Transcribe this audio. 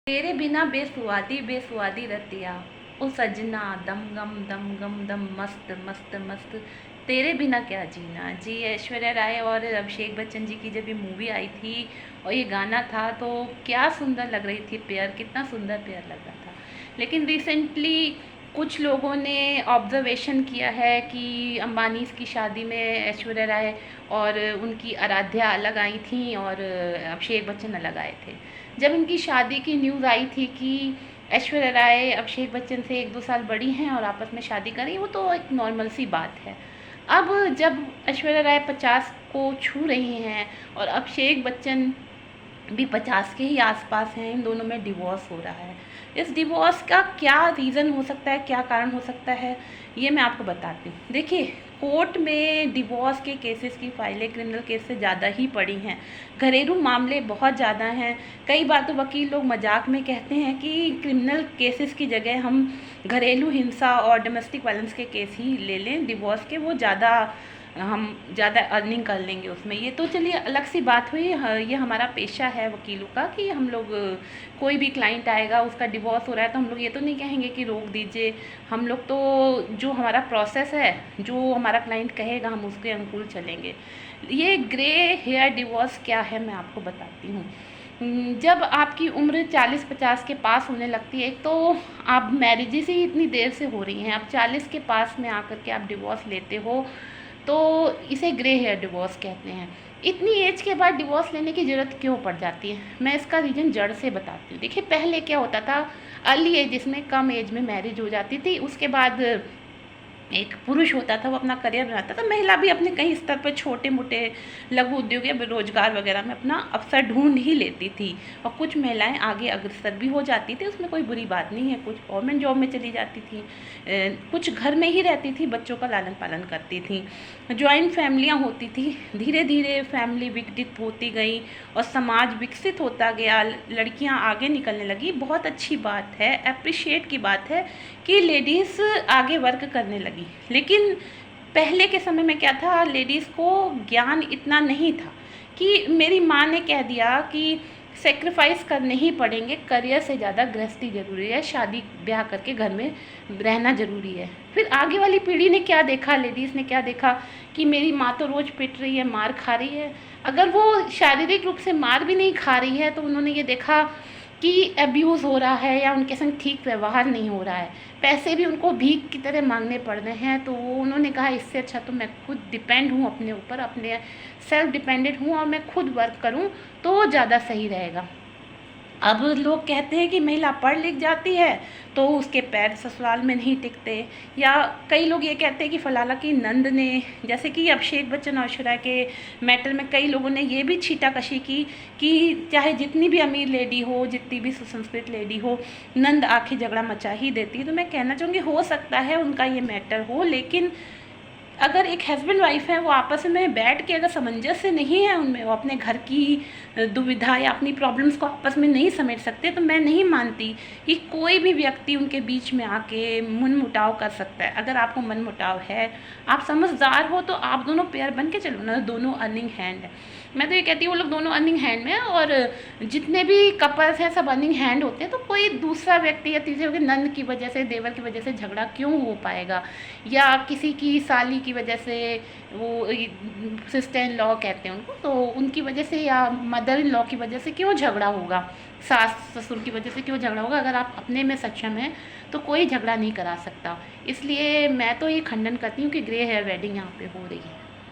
तेरे बिना बेसुआदी बेसुआदी रतिया, ओ सजना दम गम दम मस्त मस्त मस्त। तेरे बिना क्या जीना जी। ऐश्वर्या राय और अभिषेक बच्चन जी की जब ये मूवी आई थी और ये गाना था तो क्या सुंदर लग रही थी पेयर, कितना सुंदर पेयर लग रहा था। लेकिन रिसेंटली कुछ लोगों ने ऑब्जर्वेशन किया है कि अंबानी की शादी में ऐश्वर्या राय और उनकी आराध्या अलग आई थी और अभिषेक बच्चन अलग आए थे। जब इनकी शादी की न्यूज़ आई थी कि ऐश्वर्या राय अभिषेक बच्चन से 1-2 साल बड़ी हैं और आपस में शादी करें, वो तो एक नॉर्मल सी बात है। अब जब ऐश्वर्या राय 50 को छू रही हैं और अभिषेक बच्चन भी 50 के ही आसपास हैं, इन दोनों में डिवोर्स हो रहा है। इस डिवोर्स का क्या रीज़न हो सकता है, क्या कारण हो सकता है, ये मैं आपको बताती हूँ। देखिए, कोर्ट में डिवोर्स के केसेस की फाइलें क्रिमिनल केस से ज़्यादा ही पड़ी हैं। घरेलू मामले बहुत ज़्यादा हैं। कई बार तो वकील लोग मजाक में कहते हैं कि क्रिमिनल केसेस की जगह हम घरेलू हिंसा और डोमेस्टिक वायलेंस के केस ही ले लें डिवोर्स के, वो हम ज़्यादा अर्निंग कर लेंगे उसमें। ये तो चलिए अलग सी बात हुई। ये हमारा पेशा है वकीलों का कि हम लोग कोई भी क्लाइंट आएगा उसका डिवोर्स हो रहा है तो हम लोग ये तो नहीं कहेंगे कि रोक दीजिए। हम लोग तो जो हमारा प्रोसेस है, जो हमारा क्लाइंट कहेगा, हम उसके अनुकूल चलेंगे। ये ग्रे हेयर डिवोर्स क्या है मैं आपको बताती हूँ। जब आपकी उम्र 40-50 के पास होने लगती है, तो आप मैरिजेस ही इतनी देर से हो रही हैं, आप 40 के पास में आकर के आप डिवोर्स लेते हो, तो इसे ग्रे हेयर डिवोर्स कहते हैं। इतनी एज के बाद डिवोर्स लेने की ज़रूरत क्यों पड़ जाती है, मैं इसका रीज़न जड़ से बताती हूँ। देखिए, पहले क्या होता था, अर्ली एज में, कम एज में मैरिज हो जाती थी, उसके बाद एक पुरुष होता था वो अपना करियर बनाता था, महिला भी अपने कहीं स्तर पर छोटे मोटे लघु उद्योग या रोजगार वगैरह में अपना अवसर ढूंढ ही लेती थी। और कुछ महिलाएं आगे अग्रसर भी हो जाती थी, उसमें कोई बुरी बात नहीं है। कुछ गवर्नमेंट जॉब में चली जाती थी, कुछ घर में ही रहती थी, बच्चों का लालन पालन करती थी। जॉइंट फैमिलियाँ होती थी। धीरे धीरे फैमिली विकसित होती गई और समाज विकसित होता गया, लड़कियाँ आगे निकलने लगी। बहुत अच्छी बात है, अप्रिशिएट की बात है कि लेडीज़ आगे वर्क करने लगी। लेकिन पहले के समय में क्या था, लेडीज़ को ज्ञान इतना नहीं था कि मेरी माँ ने कह दिया कि सेक्रीफाइस करने ही पड़ेंगे, करियर से ज़्यादा गृहस्थी ज़रूरी है, शादी ब्याह करके घर में रहना ज़रूरी है। फिर आगे वाली पीढ़ी ने क्या देखा, लेडीज़ ने क्या देखा कि मेरी माँ तो रोज़ पिट रही है, मार खा रही है। अगर वो शारीरिक रूप से मार भी नहीं खा रही है तो उन्होंने ये देखा कि अब्यूज़ हो रहा है या उनके संग ठीक व्यवहार नहीं हो रहा है, पैसे भी उनको भीख की तरह मांगने पड़ रहे हैं, तो उन्होंने कहा इससे अच्छा तो मैं खुद डिपेंड हूँ अपने ऊपर, अपने सेल्फ डिपेंडेंट हूँ और मैं खुद वर्क करूँ तो ज़्यादा सही रहेगा। अब लोग कहते हैं कि महिला पढ़ लिख जाती है तो उसके पैर ससुराल में नहीं टिकते, या कई लोग ये कहते हैं कि फलाना की नंद ने, जैसे कि अभिषेक बच्चन और ऐश्वर्या के मैटर में कई लोगों ने ये भी छीटाकशी की कि चाहे जितनी भी अमीर लेडी हो, जितनी भी सुसंस्कृत लेडी हो, नंद आखिर झगड़ा मचा ही देती है। तो मैं कहना चाहूँगी हो सकता है उनका ये मैटर हो, लेकिन अगर एक हस्बैंड वाइफ है वो आपस में बैठ के अगर सामंजस्य नहीं है उनमें, वो अपने घर की दुविधा या अपनी प्रॉब्लम्स को आपस में नहीं समेट सकते, तो मैं नहीं मानती कि कोई भी व्यक्ति उनके बीच में आके मन मुटाव कर सकता है। अगर आपको मन मुटाव है, आप समझदार हो, तो आप दोनों पेयर बन के चलो ना, दोनों अर्निंग हैंड है। मैं तो ये कहती हूँ वो लोग दोनों अर्निंग हैंड में है, और जितने भी कपल्स हैं सब अर्निंग हैंड होते हैं, तो कोई दूसरा व्यक्ति या तीसरे व्यक्ति नंद की वजह से, देवर की वजह से झगड़ा क्यों हो पाएगा, या किसी की साली की वजह से, वो सिस्टर इन लॉ कहते हैं उनको, तो उनकी वजह से या मदर इन लॉ की वजह से क्यों झगड़ा होगा, सास ससुर की वजह से क्यों झगड़ा होगा। अगर आप अपने में सक्षम हैं तो कोई झगड़ा नहीं करा सकता। इसलिए मैं तो ये खंडन करती हूँ कि ग्रे हेयर वेडिंग यहाँ पे हो रही है।